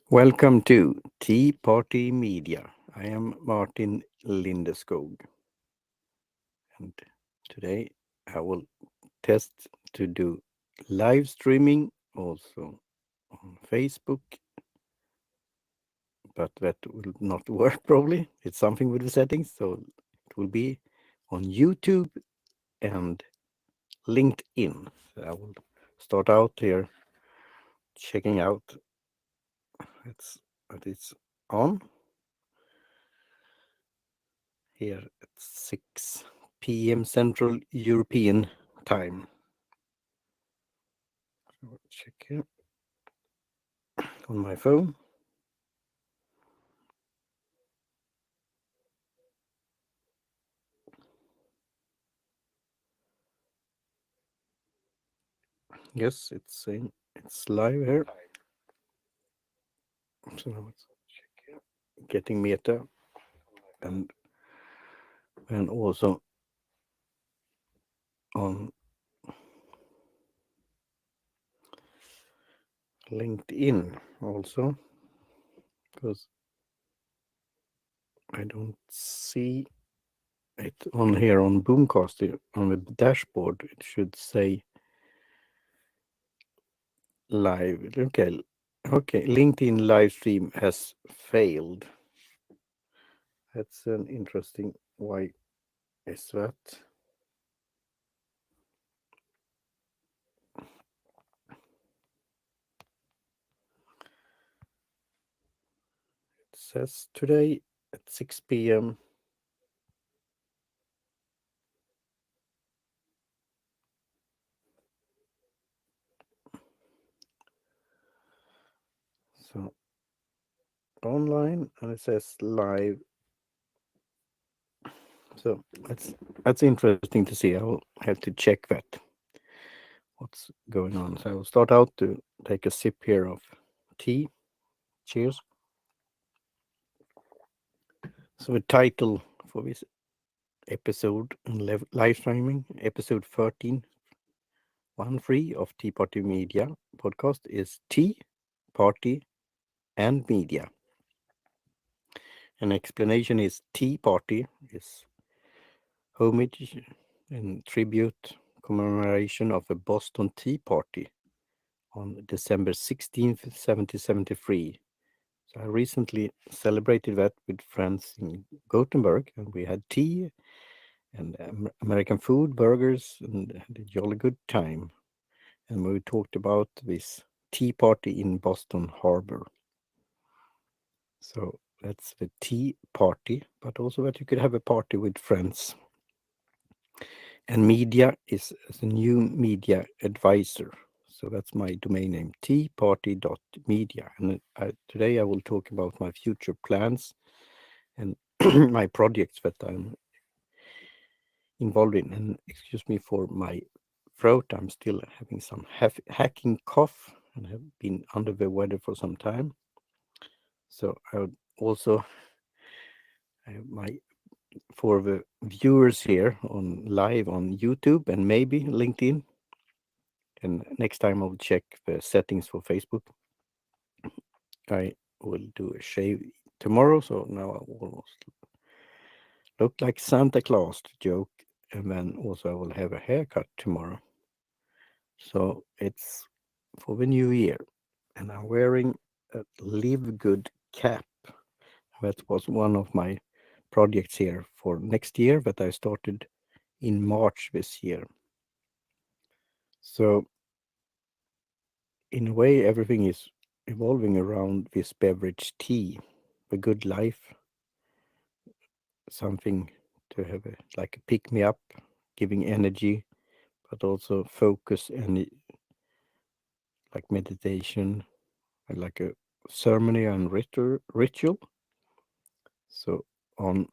Welcome to Tea Party Media. I am Martin Lindeskog, and today I will test to do live streaming also on Facebook, but that will not work probably. It's something with the settings, so it will be on YouTube and LinkedIn. So I will start out here checking out it's on here at 6 p.m. Central European time. So check here on my phone. Yes, it's saying it's live here. So now it's check here. Getting Meta and also on LinkedIn also, because I don't see it on here on Boomcast on the dashboard. It should say live. Okay. LinkedIn live stream has failed. That's an interesting. Why is that? It says today at 6 p.m. So online, and it says live. So that's interesting to see. I will have to check that what's going on. So I will start out to take a sip here of tea. Cheers. So the title for this episode and live streaming, episode 13, 1 3 of Tea Party Media podcast is Tea, Party, and Media. An explanation is Tea Party is homage and tribute commemoration of the Boston Tea Party on December 16th, 1773. So I recently celebrated that with friends in Gothenburg, and we had tea and American food, burgers, and had a jolly good time. And we talked about this tea party in Boston Harbor. So that's the tea party, but also that you could have a party with friends. And media is a new media advisor. So that's my domain name, teaparty.media. And today I will talk about my future plans and my projects that I'm involved in. And excuse me for my throat, I'm still having some hacking cough and have been under the weather for some time. So I would also, for the viewers here on live on YouTube and maybe LinkedIn, and next time I'll check the settings for Facebook. I will do a shave tomorrow, so now I almost look like Santa Claus to joke, and then also I will have a haircut tomorrow. So it's for the new year, and I'm wearing a Live Good cap. That was one of my projects here for next year that I started in March this year. So in a way, everything is evolving around this beverage tea, the good life, something to have like a pick me up, giving energy, but also focus and like meditation, and like a ceremony and ritual. So on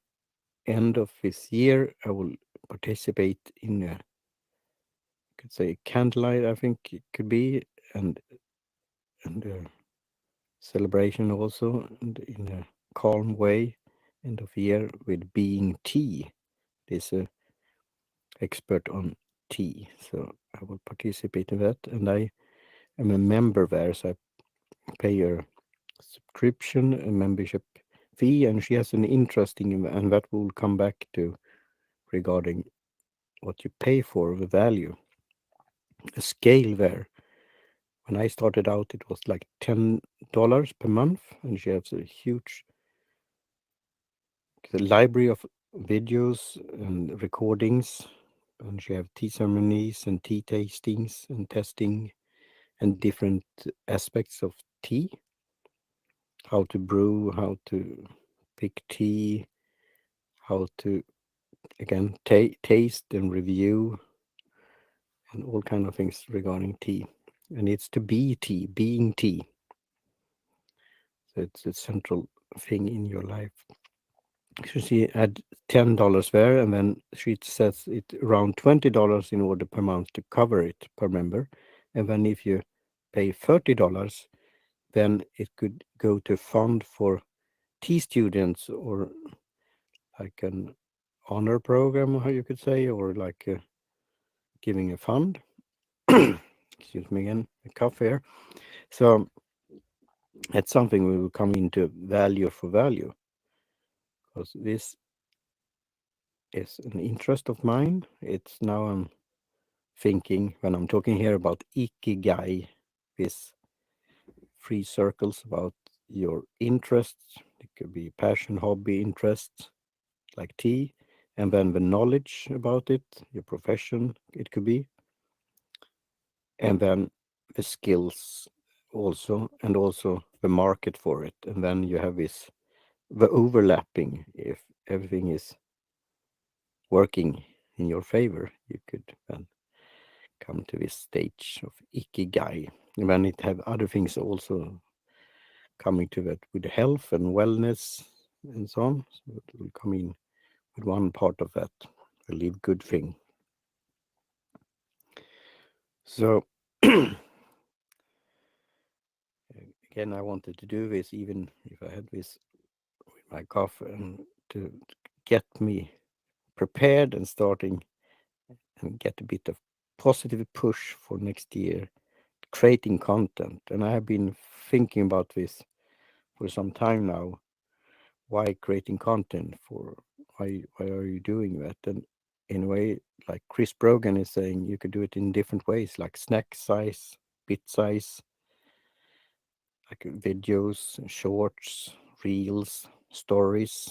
end of this year, I will participate in a, could say candlelight, I think it could be, and a celebration also, and in a calm way, end of year with being tea. There's a expert on tea, so I will participate in that, and I am a member there, so I pay a subscription and membership fee, and she has an interesting, and that we'll come back to regarding what you pay for, the value, a scale there. When I started out, it was like $10 per month, and she has a huge library of videos and recordings, and she have tea ceremonies and tea tastings and testing and different aspects of tea, how to brew, how to pick tea, how to again taste and review, and all kind of things regarding tea. And it's to be tea, being tea. So it's a central thing in your life. So she had $10 there, and then she says it around $20 in order per month to cover it per member. And then if you pay $30, then it could go to fund for tea students, or like an honor program, how you could say, or like giving a fund. Excuse me again, a cough here. So that's something we will come into value for value, because this is an interest of mine. It's now I'm thinking when I'm talking here about ikigai, these three circles about your interests. It could be passion, hobby, interests, like tea, and then the knowledge about it, your profession, it could be, and then the skills also, and also the market for it. And then you have this, the overlapping. If everything is working in your favor, you could then come to this stage of ikigai. And then it have other things also coming to that with health and wellness and so on. So it will come in with one part of that, the live good thing. So again, I wanted to do this even if I had this with my cough, and to get me prepared and starting and get a bit of positive push for next year, creating content. And I have been thinking about this for some time now. Why creating content? For why are you doing that? And in a way, like Chris Brogan is saying, you could do it in different ways, like snack size, bit size, like videos, shorts, reels, stories.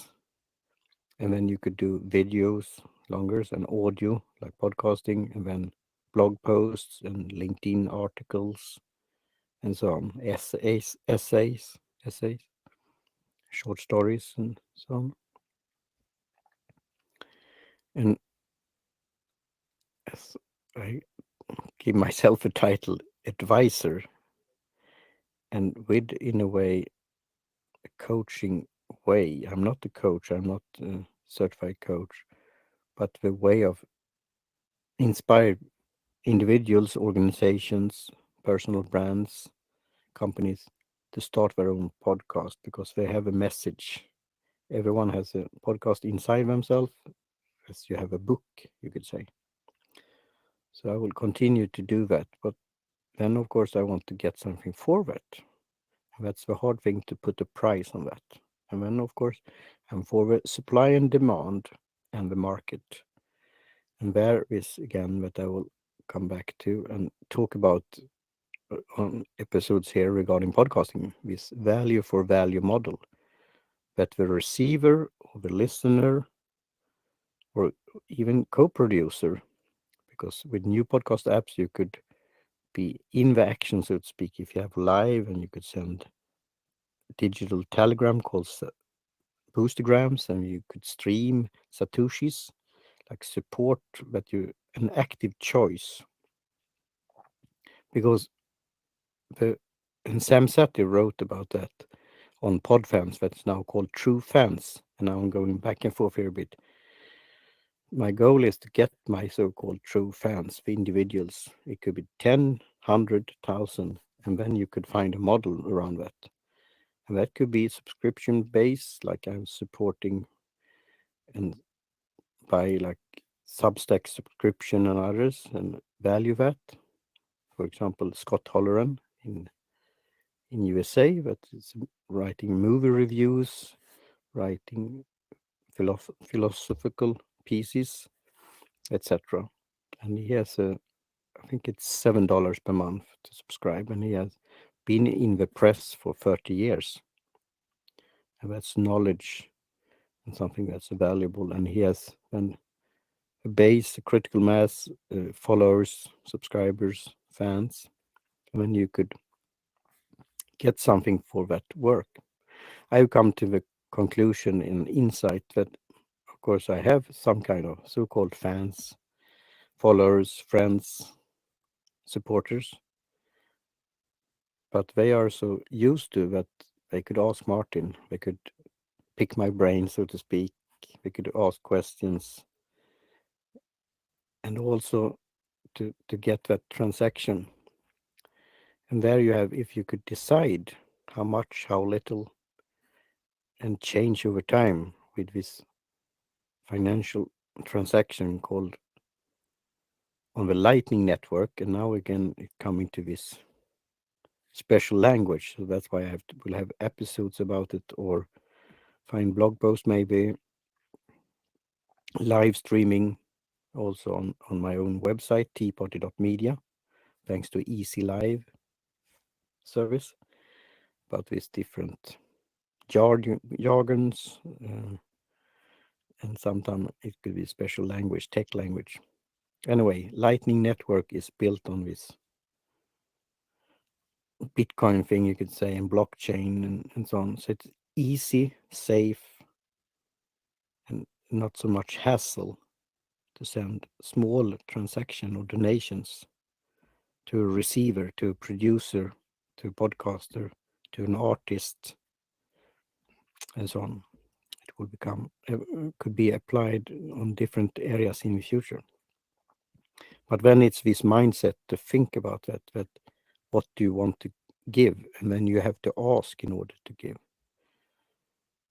And then you could do videos longer and audio, like podcasting, and then blog posts and LinkedIn articles and so on, essays, short stories, and so on. And as I give myself a title, advisor, and with, in a way, a coaching way. I'm not a coach, I'm not a certified coach, but the way of inspire individuals, organizations, personal brands, companies to start their own podcast, because they have a message. Everyone has a podcast inside themselves, as you have a book, you could say. So I will continue to do that, but then of course I want to get something for that. And that's the hard thing, to put a price on that. And then of course I'm for the supply and demand and the market. And there is again that I will come back to and talk about on episodes here regarding podcasting, this value for value model, that the receiver or the listener or even co-producer, because with new podcast apps you could be in the action, so to speak, if you have live, and you could send digital telegram called boostergrams, and you could stream satoshis, like support that you an active choice. Because the and Sam Seti wrote about that on Podfans, that's now called True Fans. And now I'm going back and forth here a bit. My goal is to get my so-called true fans, the individuals. It could be 10, 100,000, and then you could find a model around that. And that could be subscription based, like I'm supporting and buy like Substack subscription and others and value that. For example, Scott Holleran in USA, but it's writing movie reviews, writing philosophical pieces, etc. And he has I think it's $7 per month to subscribe, and he has been in the press for 30 years. And that's knowledge and something that's valuable. And he has then a base, a critical mass, followers, subscribers, fans. And then you could get something for that work. I've come to the conclusion and insight that, of course, I have some kind of so-called fans, followers, friends, supporters, but they are so used to that they could ask Martin, they could pick my brain, so to speak, they could ask questions, and also to get that transaction. And there you have, if you could decide how much, how little, and change over time with this financial transaction called on the Lightning Network. And now again, coming to this special language. So that's why we'll have episodes about it, or find blog posts, maybe live streaming also on my own website, teapotty.media, thanks to Easy Live service, but with different jargons, and sometimes it could be special language, tech language. Anyway, Lightning Network is built on this Bitcoin thing, you could say, and blockchain and so on. So it's easy, safe, and not so much hassle to send small transaction or donations to a receiver, to a producer, to a podcaster, to an artist, and so on. It will become could be applied on different areas in the future. But then it's this mindset to think about that what do you want to give, and then you have to ask in order to give.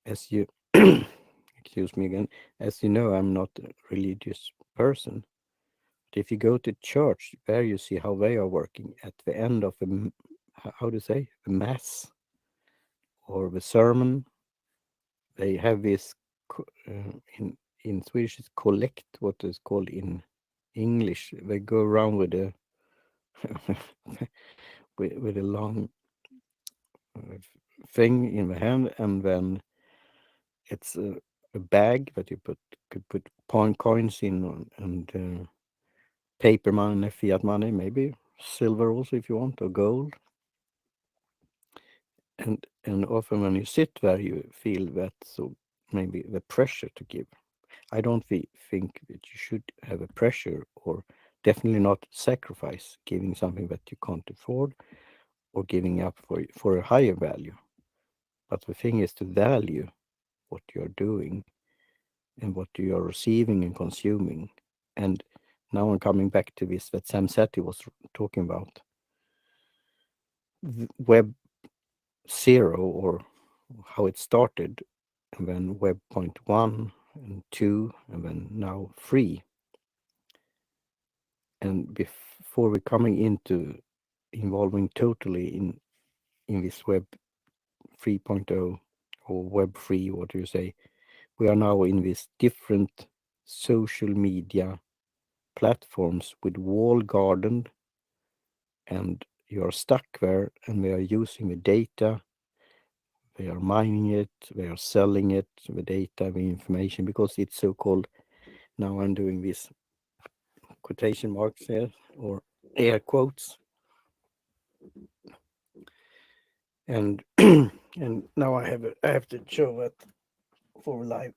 As you excuse me again, as you know, I'm not a religious person. But if you go to church, there you see how they are working at the end of how to say, the mass or the sermon. They have this in Swedish it's collect, what is called in English. They go around with a with a long thing in the hand, and then it's a bag that you could put coins in, and paper money, fiat money, maybe silver also if you want, or gold. And often when you sit there, you feel that, so maybe the pressure to give. I don't think that you should have a pressure, or definitely not sacrifice giving something that you can't afford, or giving up for a higher value. But the thing is to value what you're doing and what you are receiving and consuming. And now I'm coming back to this that Sam Sethi was talking about. Web 0, or how it started, and then Web 1 and 2, and then now 3. And before we're coming into involving totally in this Web 3.0 or Web 3, what do you say? We are now in this different social media platforms with walled garden, and you are stuck there, and they are using the data, they are mining it, they are selling it, the data, the information, because it's so-called, now I'm doing this quotation marks here, or air quotes, and and now I have to show that for live.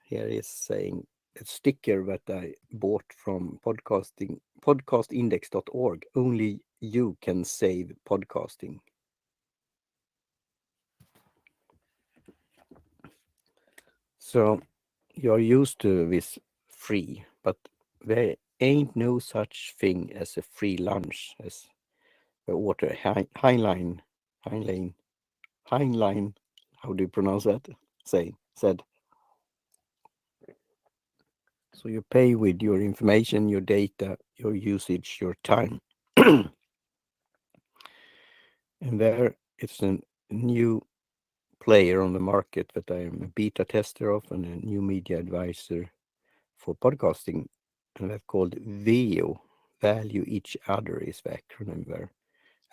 Here is saying a sticker that I bought from podcastindex.org. Only you can save podcasting. So you're used to this free, but there ain't no such thing as a free lunch, as the water Heinlein, how do you pronounce that? Said. So you pay with your information, your data, your usage, your time. And there it's a new player on the market that I am a beta tester of and a new media advisor for podcasting, and that's called VEO, Value Each Other is the acronym there.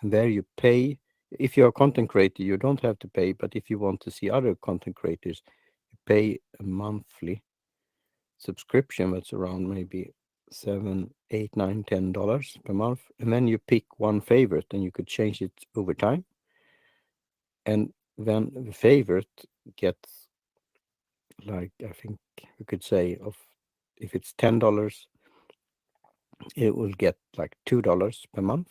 And there you pay. If you're a content creator, you don't have to pay, but if you want to see other content creators, you pay a monthly subscription that's around maybe $7, $8, $9, $10 per month. And then you pick one favorite and you could change it over time. And then the favorite gets, like, I think you could say, of if it's $10, it will get like $2 per month.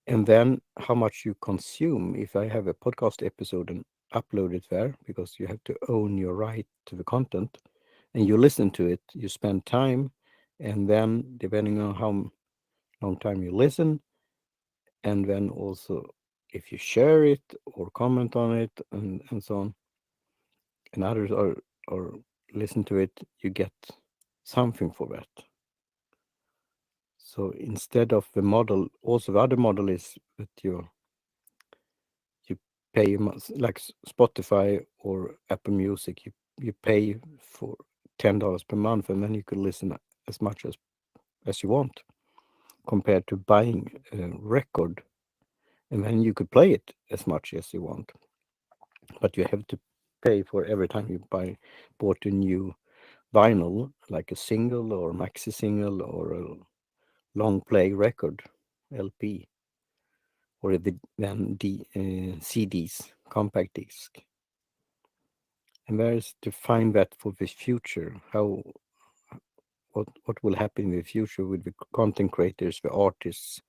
And then how much you consume, if I have a podcast episode and upload it there, because you have to own your right to the content, and you listen to it, you spend time, and then depending on how long time you listen, and then also if you share it or comment on it and so on, and others are or listen to it, you get something for that. So instead of the model, also the other model is that you pay like Spotify or Apple Music, you pay for $10 per month, and then you could listen as much as you want, compared to buying a record, and then you could play it as much as you want, but you have to pay for every time you bought a new vinyl, like a single or maxi single or a long play record, LP, or then CDs, compact disc. And there is to find that for the future, what will happen in the future with the content creators, the artists,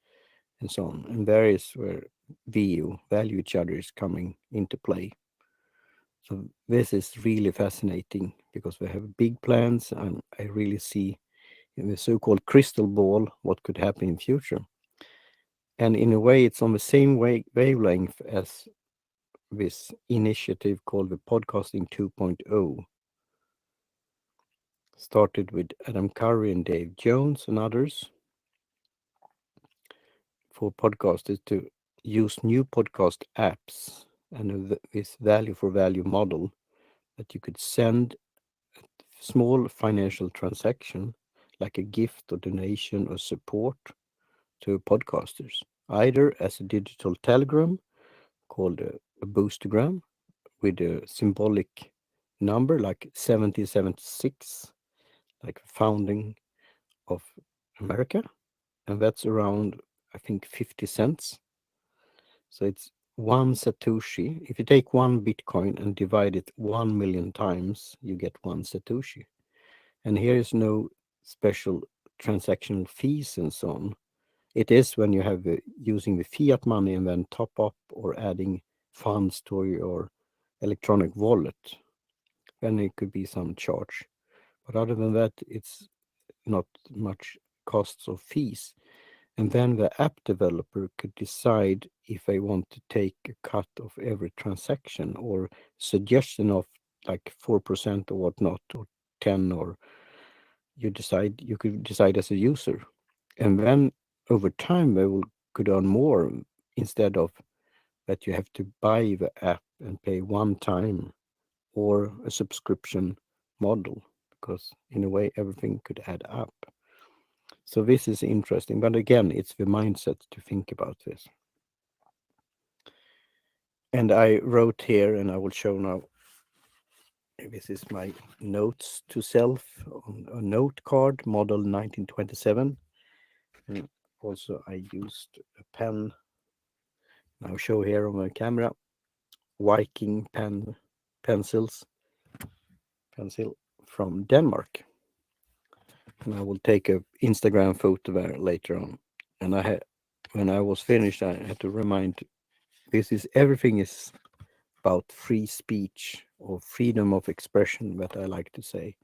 and so on. And there is where VU, Value Each Other, is coming into play. So this is really fascinating because we have big plans, and I really see in the so-called crystal ball what could happen in future. And in a way, it's on the same wavelength as this initiative called the Podcasting 2.0, started with Adam Curry and Dave Jones and others for podcasters to use new podcast apps and this value for value model, that you could send a small financial transaction like a gift or donation or support to podcasters, either as a digital telegram called a boostergram with a symbolic number like 1776, like founding of America, and that's around, I think, 50 cents. So it's one Satoshi. If you take one Bitcoin and divide it 1 million times, you get one Satoshi. And here is no special transactional fees and so on. It is when you have using the fiat money and then top up or adding funds to your electronic wallet, then it could be some charge. But other than that, it's not much costs or fees. And then the app developer could decide if they want to take a cut of every transaction or suggestion of like 4% or whatnot, or 10, or you could decide as a user. And then over time they could earn more, instead of that you have to buy the app and pay one time or a subscription model, because in a way everything could add up. So this is interesting, but again, it's the mindset to think about this. And I wrote here, and I will show now, this is my notes to self on a note card, model 1927. And also I used a pen, I'll show here on my camera, Viking pencil from Denmark. And I will take a Instagram photo there later on. And when I was finished, I had to remind, everything is about free speech or freedom of expression, that I like to say.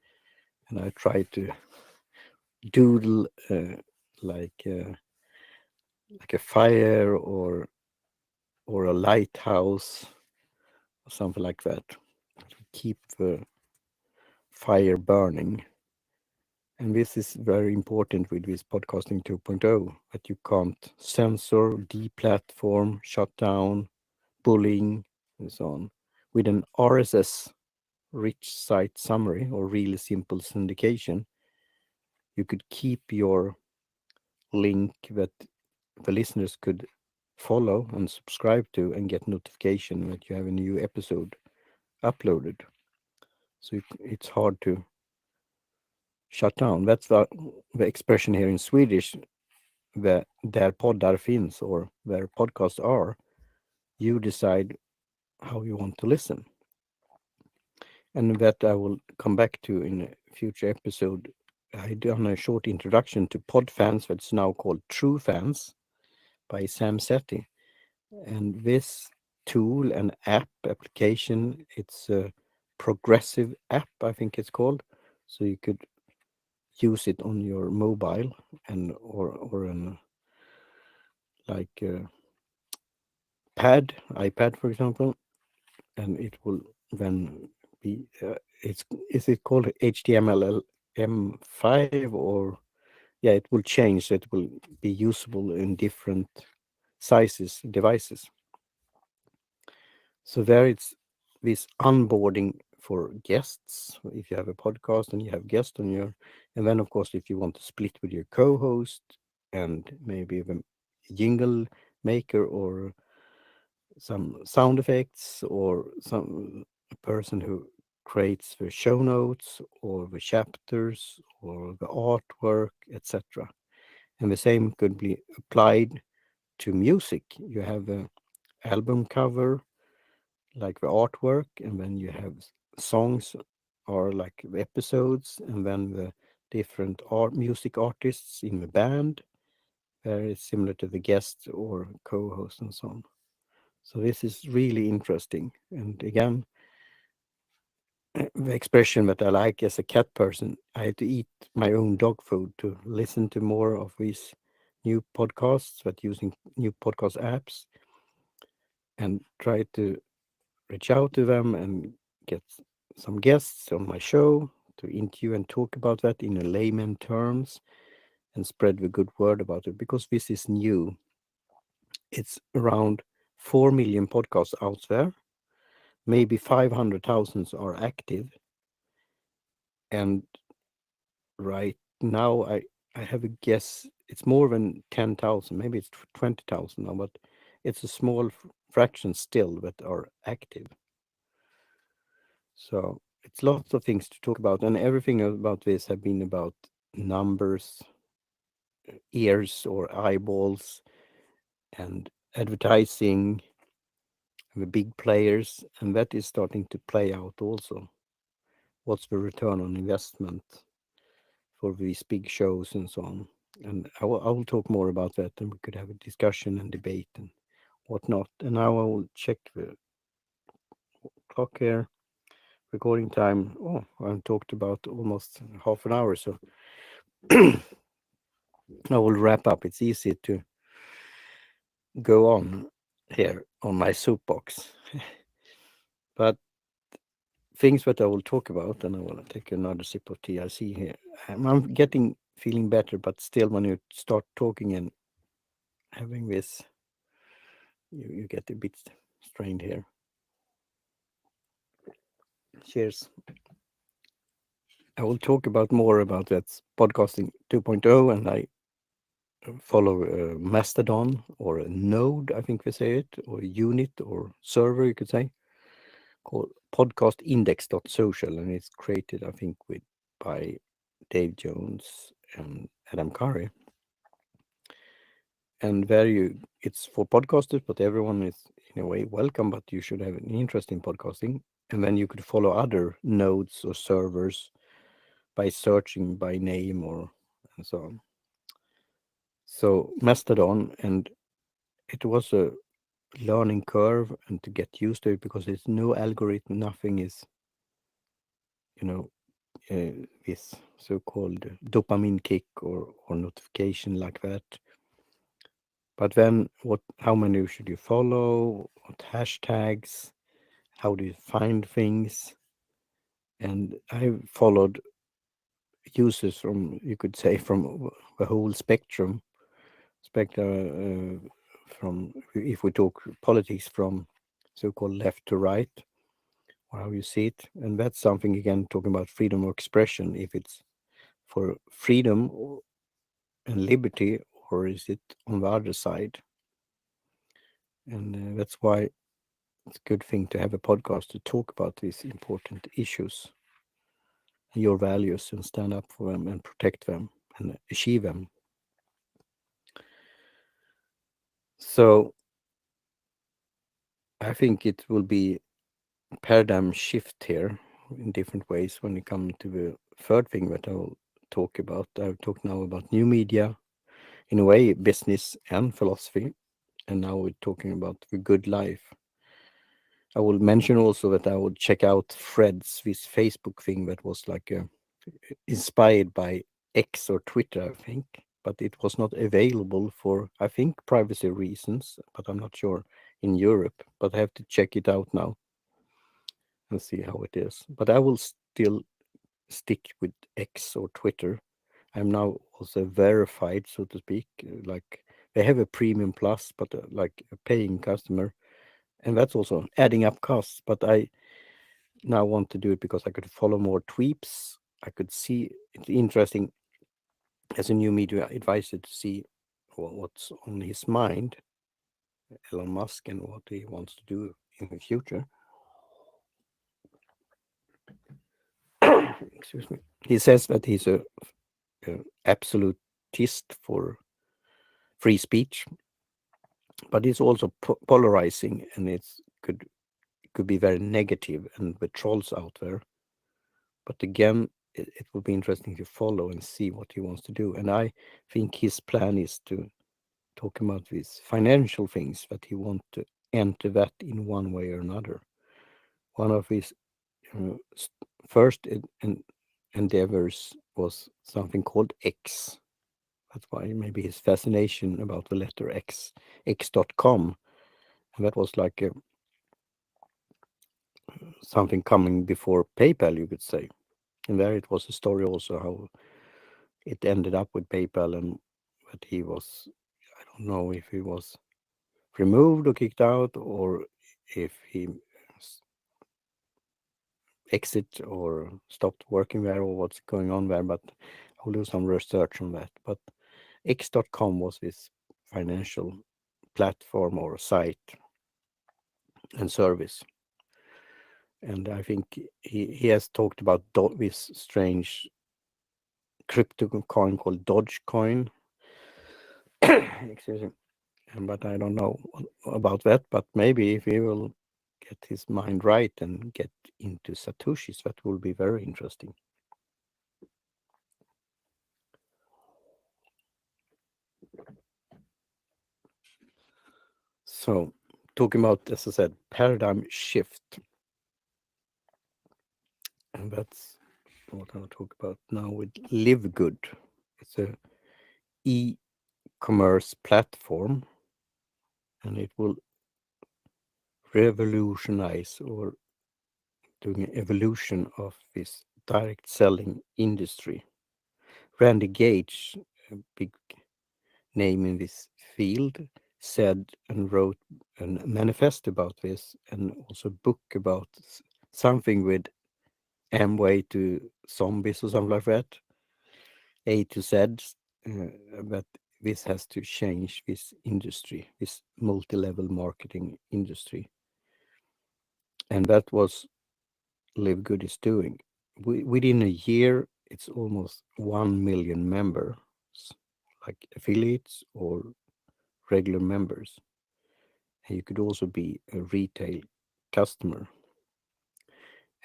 And I try to doodle like a fire or a lighthouse or something like that, to keep the fire burning. And this is very important with this podcasting 2.0, that you can't censor, deplatform, shut down, bullying, and so on. With an RSS rich site summary or really simple syndication, you could keep your link that the listeners could follow and subscribe to and get notification that you have a new episode uploaded. So it's hard to shut down. That's the expression here in Swedish, där poddar finns, or where podcasts are. You decide how you want to listen. And that I will come back to in a future episode. I done a short introduction to Podfans that's now called True Fans by Sam Sethi. And this tool and application, it's a progressive app, I think it's called. So you could use it on your mobile and or an like iPad, for example, and it will then be it's is it called HTML5, or yeah, it will change. It will be usable in different sizes devices. So there it's this onboarding for guests. If you have a podcast and you have guests on your, and then of course if you want to split with your co-host and maybe even jingle maker or some sound effects or some person who creates the show notes or the chapters or the artwork, etc. And the same could be applied to music. You have a album cover, like the artwork, and then you have songs or like the episodes, and then the different music artists in the band, very similar to the guest or co-host and so on. So this is really interesting. And again, the expression that I like as a cat person, I had to eat my own dog food to listen to more of these new podcasts, that using new podcast apps, and try to reach out to them and get some guests on my show to interview and talk about that in a layman terms and spread the good word about it, because this is new. It's around 4 million podcasts out there. Maybe 500,000 are active. And right now, I have a guess it's more than 10,000, maybe it's 20,000 now, but it's a small fraction still that are active. So it's lots of things to talk about, and everything about this have been about numbers, ears or eyeballs, and advertising, the big players, and that is starting to play out also. What's the return on investment for these big shows and so on? And I will talk more about that, and we could have a discussion and debate and whatnot. And now I will check the clock here. Recording time. Oh, I've talked about almost half an hour, so I will wrap up. It's easy to go on here on my soapbox. But things that I will talk about, and I will take another sip of tea. I see here. I'm getting feeling better, but still, when you start talking and having this, you get a bit strained here. Cheers. I will talk about more about that podcasting 2.0, and I follow Mastodon or a node, I think we say it, or a unit or server, you could say, called podcastindex.social, and it's created, I think, by Dave Jones and Adam Curry. And it's for podcasters, but everyone is in a way welcome, but you should have an interest in podcasting. And then you could follow other nodes or servers by searching by name or and so on. So Mastodon, and it was a learning curve and to get used to it, because there's no algorithm, nothing is, you know, this so-called dopamine kick or notification like that. But then how many should you follow, what hashtags, how do you find things? And I followed users from, you could say, from the whole spectrum, from, if we talk politics, from so-called left to right, or how you see it. And that's something, again, talking about freedom of expression, if it's for freedom and liberty, or is it on the other side? And that's why it's a good thing to have a podcast to talk about these important issues, your values, and stand up for them and protect them and achieve them. So I think it will be a paradigm shift here in different ways when it comes to the third thing that I will talk about. I've talked now about new media, in a way, business and philosophy, and now we're talking about the good life. I will mention also that I would check out Threads, this Facebook thing that was like inspired by X or Twitter, I think, but it was not available for, I think, privacy reasons, but I'm not sure, in Europe. But I have to check it out now and see how it is. But I will still stick with X or Twitter. I'm now also verified, so to speak. Like they have a premium plus, but like a paying customer, and that's also adding up costs. But I now want to do it because I could follow more tweets. I could see it's interesting as a new media advisor to see what's on his mind, Elon Musk, and what he wants to do in the future. Excuse me. He says that he's a absolutist for free speech, but it's also polarizing, and it could be very negative, and the trolls out there. But again, it will be interesting to follow and see what he wants to do. And I think his plan is to talk about these financial things, that he want to enter that in one way or another. One of his uh, first endeavors was something called X. That's why maybe his fascination about the letter X, X.com. And that was like something coming before PayPal, you could say. And there it was a story also how it ended up with PayPal, and that he was, I don't know if he was removed or kicked out, or if he exit or stopped working there, or what's going on there, but I'll do some research on that. But X.com was his financial platform or site and service. And I think he has talked about this strange crypto coin called Dogecoin. Excuse me. But I don't know about that. But maybe if he will get his mind right and get into Satoshis, that will be very interesting. So, talking about, as I said, paradigm shift, and that's what I'll talk about now with Live Good. It's a e-commerce platform, and it will revolutionize or doing an evolution of this direct selling industry. Randy Gage, a big name in this field, said and wrote a manifesto about this, and also a book about something with Amway to zombies or something like that. A to Z, that this has to change this industry, this multi-level marketing industry. And that was Live Good is doing. Within a year, it's almost 1 million members, like affiliates or regular members. And you could also be a retail customer.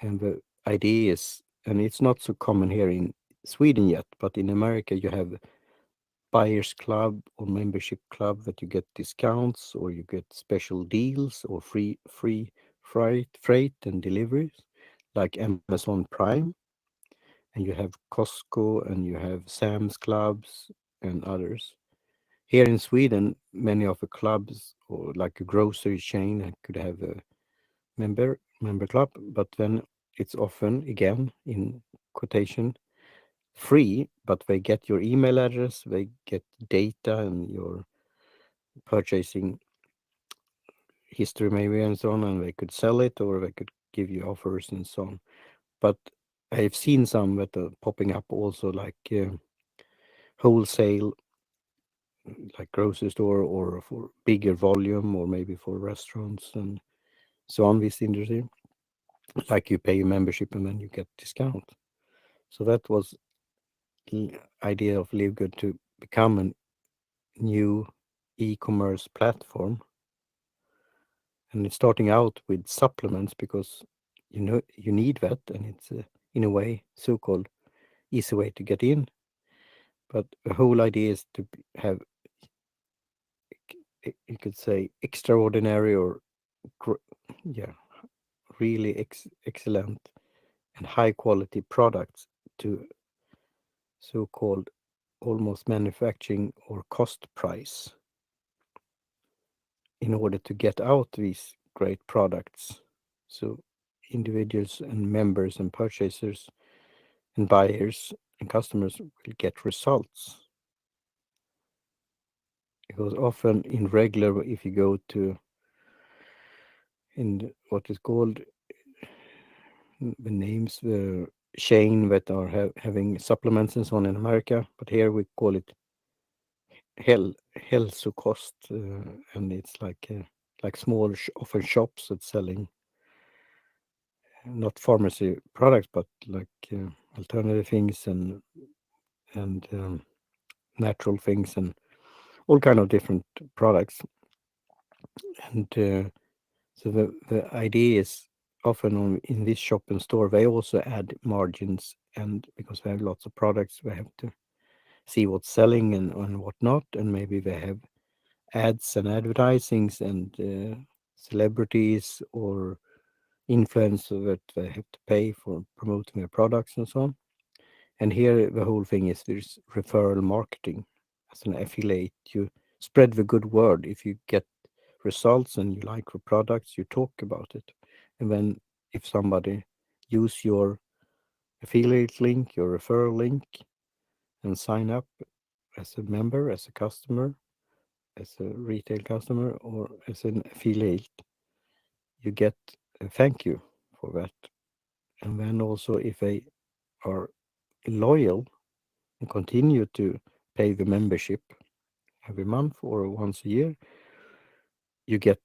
And the idea is, and it's not so common here in Sweden yet, but in America you have buyers club or membership club that you get discounts, or you get special deals, or free freight and deliveries, like Amazon Prime. And you have Costco, and you have Sam's Clubs and others. Here in Sweden, many of the clubs, or like a grocery chain, could have a member club, but then it's often, again in quotation, free, but they get your email address, they get data and your purchasing history maybe and so on, and they could sell it or they could give you offers and so on. But I've seen some that are popping up also, like wholesale, like grocery store, or for bigger volume, or maybe for restaurants and so on, this industry. Like you pay a membership and then you get discount. So that was the idea of LiveGood, to become a new e-commerce platform. And it's starting out with supplements because you need that, and it's in a way so-called easy way to get in. But the whole idea is to have, you could say, extraordinary or yeah, really excellent and high quality products to so-called almost manufacturing or cost price, in order to get out these great products. So individuals and members and purchasers and buyers and customers will get results. Because often in regular, if you go to in what is called the names, the chain that are having supplements and so on in America, but here we call it hälsokost, and it's like small often shops that selling not pharmacy products, but like alternative things and natural things and all kind of different products. And so the idea is often in this shop and store, they also add margins, and because they have lots of products, they have to see what's selling and what not, and maybe they have ads and advertisings and celebrities or influencers that they have to pay for promoting their products and so on. And here the whole thing is there's referral marketing. As an affiliate, you spread the good word. If you get results and you like the products, you talk about it. And then if somebody use your affiliate link, your referral link, and sign up as a member, as a customer, as a retail customer, or as an affiliate, you get a thank you for that. And then also, if they are loyal and continue to pay the membership every month or once a year, you get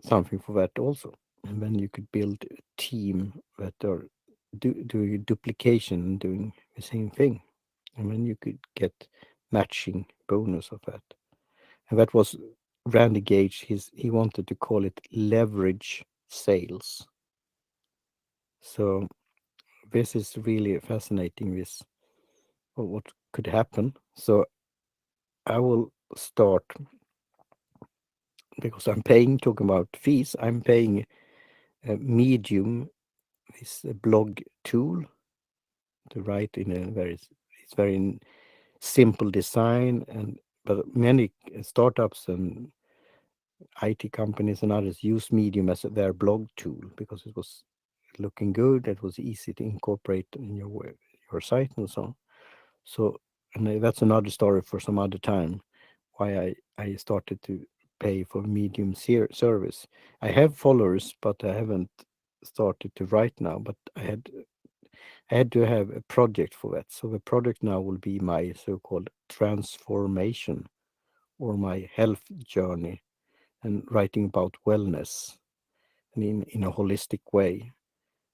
something for that also. And then you could build a team that are doing duplication and doing the same thing. And then you could get matching bonus of that. And that was Randy Gage. He wanted to call it leverage sales. So this is really fascinating, this what could happen. So I will start, because I'm paying, talking about fees, I'm paying Medium, this blog tool, to write in a it's very simple design, and but many startups and IT companies and others use Medium as their blog tool because it was looking good, it was easy to incorporate in your site and so on. So, and that's another story for some other time, why I started to pay for Medium service. I have followers, but I haven't started to write now. But I had to have a project for that. So the project now will be my so-called transformation, or my health journey, and writing about wellness and in a holistic way.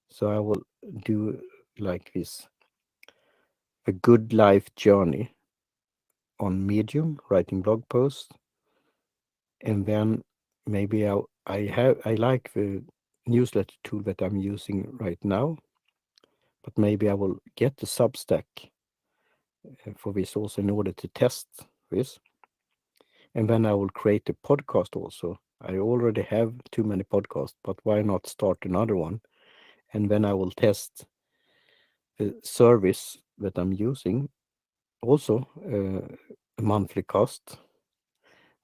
So I will do like this, a good life journey on Medium, writing blog posts, and then maybe I like the newsletter tool that I'm using right now, but maybe I will get the Substack for this also, in order to test this, and then I will create a podcast also. I already have too many podcasts, but why not start another one? And then I will test the service that I'm using, also a monthly cost.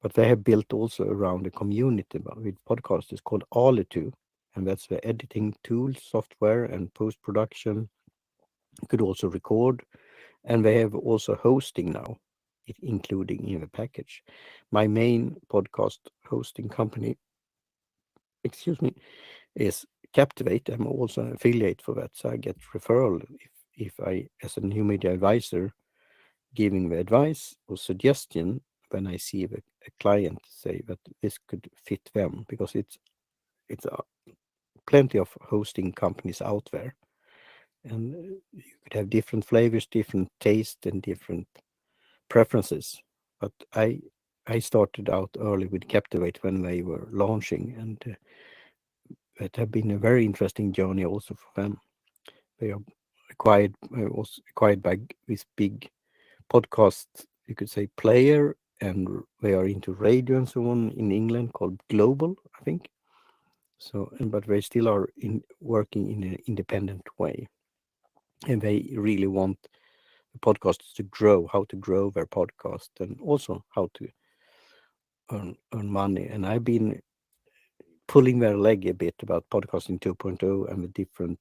But they have built also around a community with podcasts. It's called Alitu, and that's the editing tools, software, and post production. You could also record And they have also hosting now, including in the package. My main podcast hosting company, excuse me, is Captivate. I'm also an affiliate for that, so I get referral if I, as a new media advisor, giving the advice or suggestion when I see a client say that this could fit them, because it's plenty of hosting companies out there, and you could have different flavors, different taste, and different preferences. But I started out early with Captivate when they were launching, and it have been a very interesting journey also for them. They are was acquired by this big podcast, you could say, player, and they are into radio and so on in England, called Global, I think. So, but they still are working in an independent way, and they really want the podcasts to grow, how to grow their podcast, and also how to earn money. And I've been pulling their leg a bit about podcasting 2.0 and the different,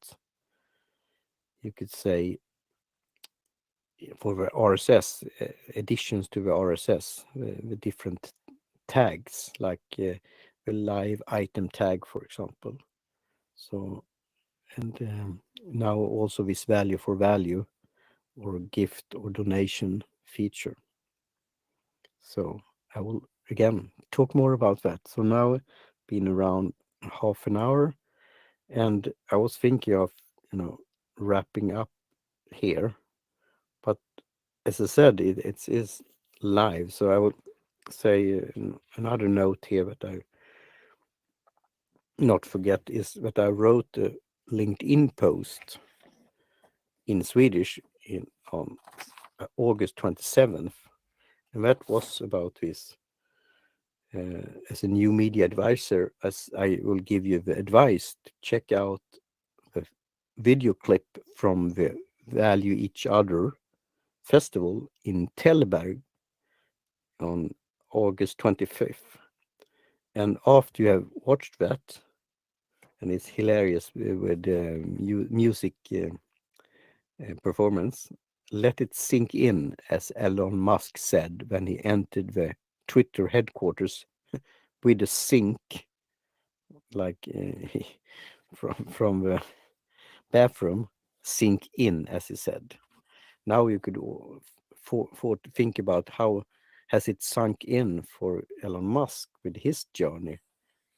you could say, for the RSS additions to the RSS, the different tags, like the live item tag, for example. So, and now also this value for value or gift or donation feature. So I will again talk more about that. So now been around half an hour, and I was thinking of, wrapping up here, but as I said, it is live. So I would say another note here that I not forget is that I wrote a LinkedIn post in Swedish on August 27th, and that was about this. As a new media advisor, as I will give you the advice to check out the video clip from the Value Each Other festival in Tällberg on August 25th. And after you have watched that, and it's hilarious with music performance, let it sink in, as Elon Musk said when he entered the Twitter headquarters with a sink, like from the bathroom, sink in, as he said. Now you could think about how has it sunk in for Elon Musk with his journey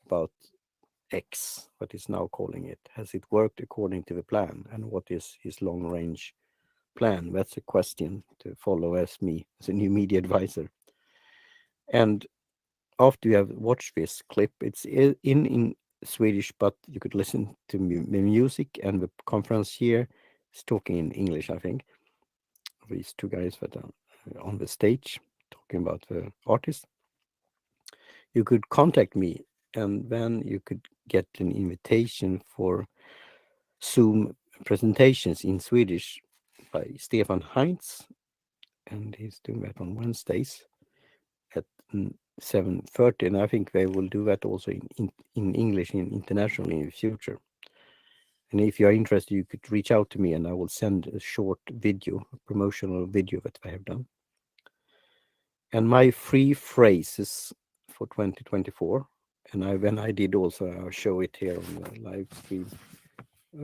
about X, what he's now calling it. Has it worked according to the plan, and what is his long range plan? That's a question to follow as me, as a new media advisor. And after you have watched this clip, it's in Swedish, but you could listen to the music, and the conference here is talking in English, I think. These two guys that are on the stage talking about the artist. You could contact me, and then you could get an invitation for Zoom presentations in Swedish by Stefan Heinz, and he's doing that on Wednesdays at 7:30, and I think they will do that also in English and internationally in the future. And if you are interested, you could reach out to me, and I will send a short video, a promotional video that I have done. And my free phrases for 2024, and when I did also, I'll show it here on the live stream.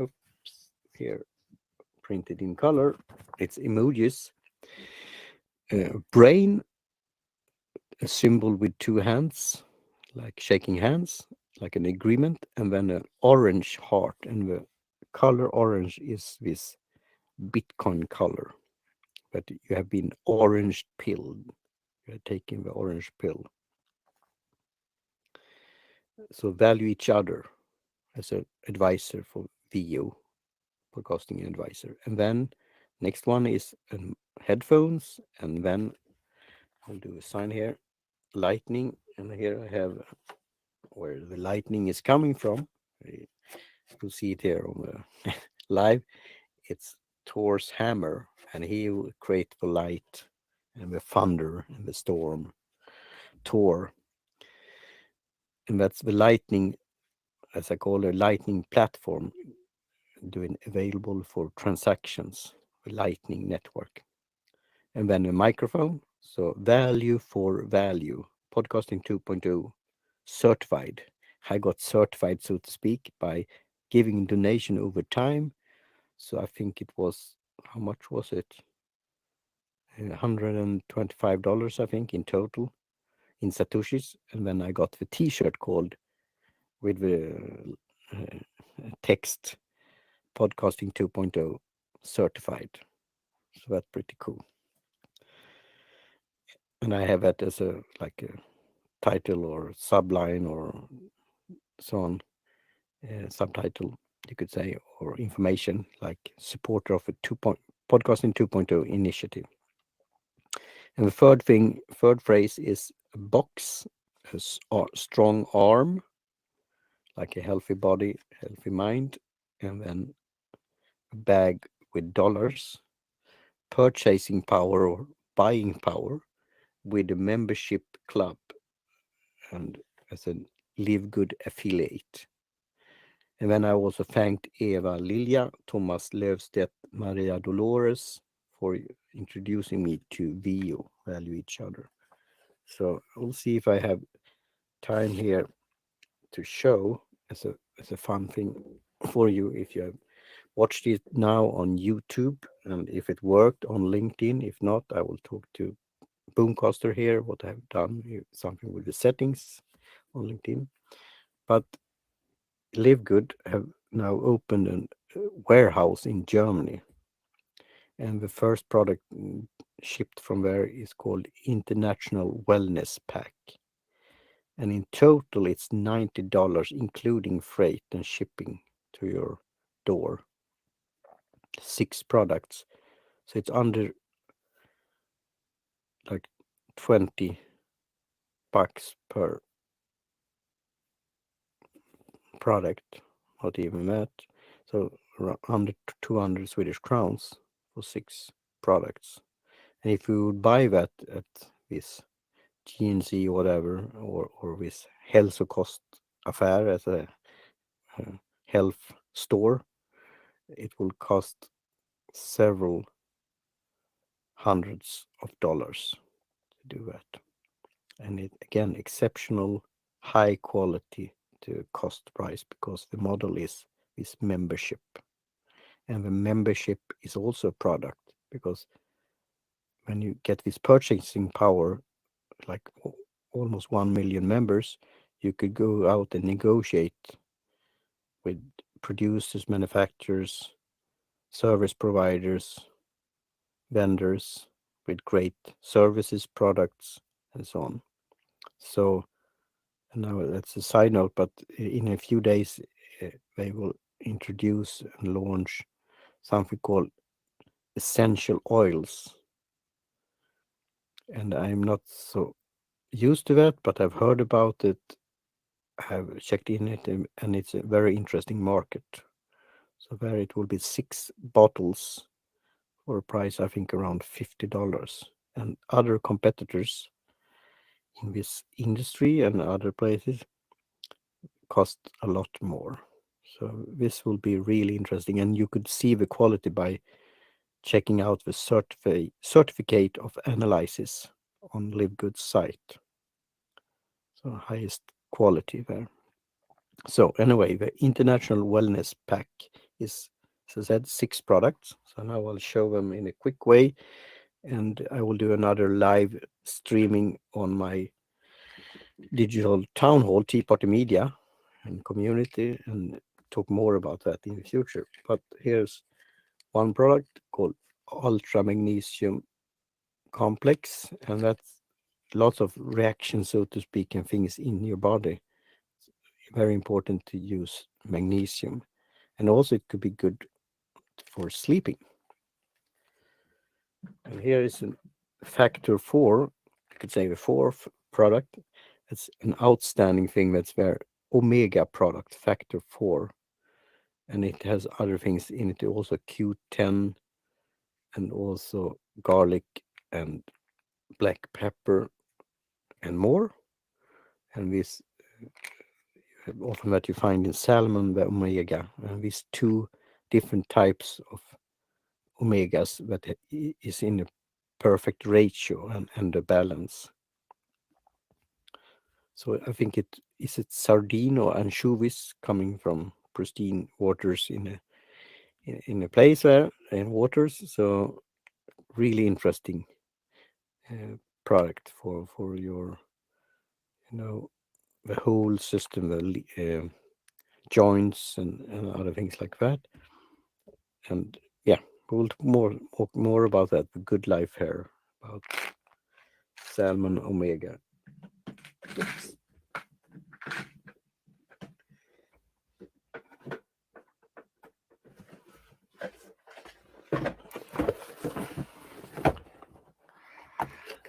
Oops, here, printed in color. It's emojis. Brain, a symbol with two hands, like shaking hands, like an agreement, and then an orange heart. And the color orange is this Bitcoin color, that you have been orange pilled. You are taking the orange pill. So value each other as an advisor for VO, podcasting advisor. And then next one is headphones, and then I'll do a sign here, lightning, and here I have where the lightning is coming from. You'll see it here on the live. It's Thor's hammer, and he will create the light and the thunder and the storm. Thor, and that's the lightning, as I call it, lightning platform, doing available for transactions, the lightning network. and then a microphone. So value for value, podcasting 2.0 certified. I got certified, so to speak, by giving donation over time. So I think it was, how much was it? $125, I think, in total in Satoshis. And then I got the t-shirt called with the text podcasting 2.0 certified. So that's pretty cool. And I have that as a like a title or subline or so on, subtitle, you could say, or information, like supporter of a podcasting 2.0 initiative. And the third phrase is a box, a strong arm, like a healthy body, healthy mind, and then a bag with dollars, purchasing power or buying power with a membership club and as a Live Good affiliate. And then I also thanked Eva Lilja, Thomas Löfstedt, Maria Dolores for introducing me to VIO, Value Each Other. So we'll see if I have time here to show as a fun thing for you if you have watched it now on YouTube and if it worked on LinkedIn. If not, I will talk to Boomcaster here, what I've done, something with the settings on LinkedIn. But Live Good have now opened a warehouse in Germany. And the first product shipped from there is called International Wellness Pack. And in total, it's $90, including freight and shipping to your door. 6 products. So it's under like 20 bucks per product, not even that. So around 100 to 200 Swedish crowns for 6 products. And if you would buy that at this GNC or whatever, or this Hälsokost affär as a health store, it will cost several hundreds of dollars to do that. And it again, exceptional high quality to cost price because the model is membership. And the membership is also a product because when you get this purchasing power, like almost 1 million members, you could go out and negotiate with producers, manufacturers, service providers, vendors with great services, products, and so on. So, and now that's a side note, but in a few days, they will introduce and launch something called essential oils. And I'm not so used to that, but I've heard about it, have checked in it, and it's a very interesting market. So there it will be 6 bottles for a price, I think, around $50. And other competitors in this industry and other places cost a lot more. So this will be really interesting, and you could see the quality by checking out the certificate of analysis on LiveGood's site. So highest quality there. So anyway, the International Wellness Pack is, as I said, 6 products. So now I'll show them in a quick way, and I will do another live streaming on my digital town hall, Tea Party Media and community, and talk more about that in the future. But here's one product called Ultra Magnesium Complex, and that's lots of reactions, so to speak, and things in your body. It's very important to use magnesium, and also it could be good for sleeping. And here is a factor 4, you could say the 4th product. It's an outstanding thing, that's their omega product, factor 4. And it has other things in it, also Q10 and also garlic and black pepper and more. And this often that you find in salmon, the omega, and these 2 different types of omegas that is in a perfect ratio and the balance. So I think it sardine or anchovies coming from pristine waters in a place where in waters. So really interesting product for your the whole system, the joints and other things like that. And yeah, we'll talk more about that. The Good Life Hair, about Salmon Omega. Oops.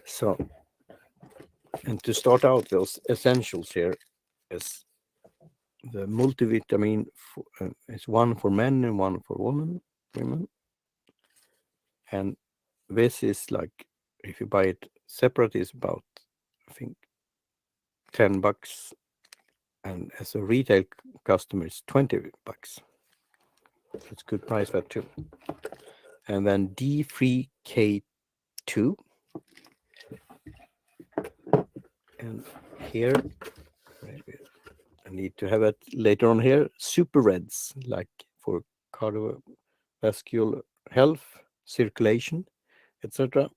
So, and to start out, those essentials here is the multivitamin. Is one for men and one for women. And this is like, if you buy it separate, is about, I think, $10, and as a retail customer, it's $20. It's good price for that too. And then D3K2, and here maybe I need to have it later on here. Super Reds, like for cardiovascular health, circulation, etc.,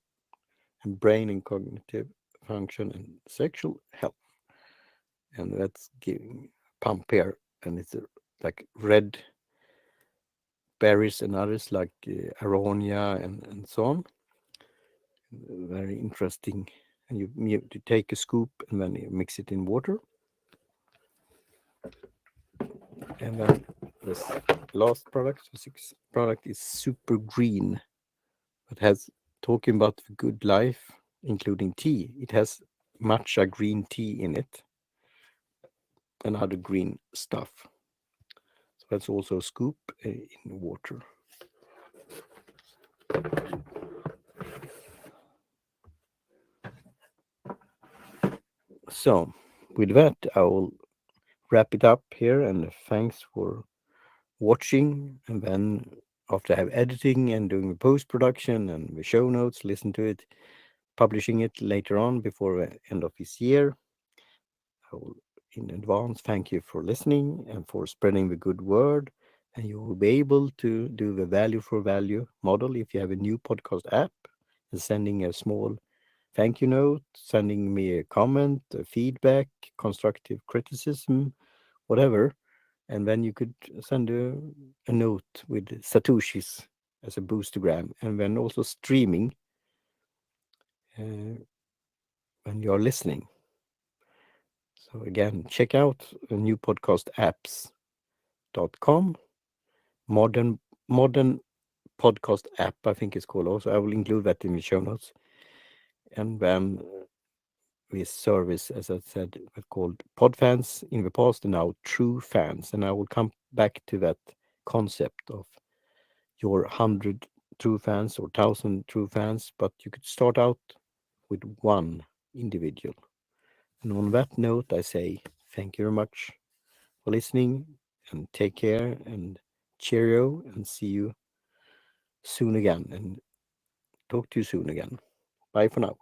and brain and cognitive function and sexual health. And that's giving pump here, and it's like red berries and others like aronia and so on. Very interesting. And you take a scoop and then you mix it in water. And then this last product, the sixth product, is Super Green. It has, talking about the good life, including tea. It has matcha green tea in it and other green stuff. So that's also a scoop in water. So with that, I will wrap it up here, and thanks for watching. And then after I have editing and doing the post-production and the show notes, listen to it, publishing it later on before the end of this year, I will in advance thank you for listening and for spreading the good word. And you will be able to do the value for value model if you have a new podcast app, and sending a small thank you note, sending me a comment, a feedback, constructive criticism, whatever. And then you could send a note with Satoshis as a boostergram, and then also streaming when you're listening. So again, check out new podcast apps.com. Modern podcast app, I think it's called also. I will include that in the show notes. And then this service, as I said, called Podfans in the past, and now True Fans. And I will come back to that concept of your 100 true fans or 1,000 true fans, but you could start out with one individual. And on that note, I say thank you very much for listening, and take care, and cheerio, and see you soon again, and talk to you soon again. Bye for now.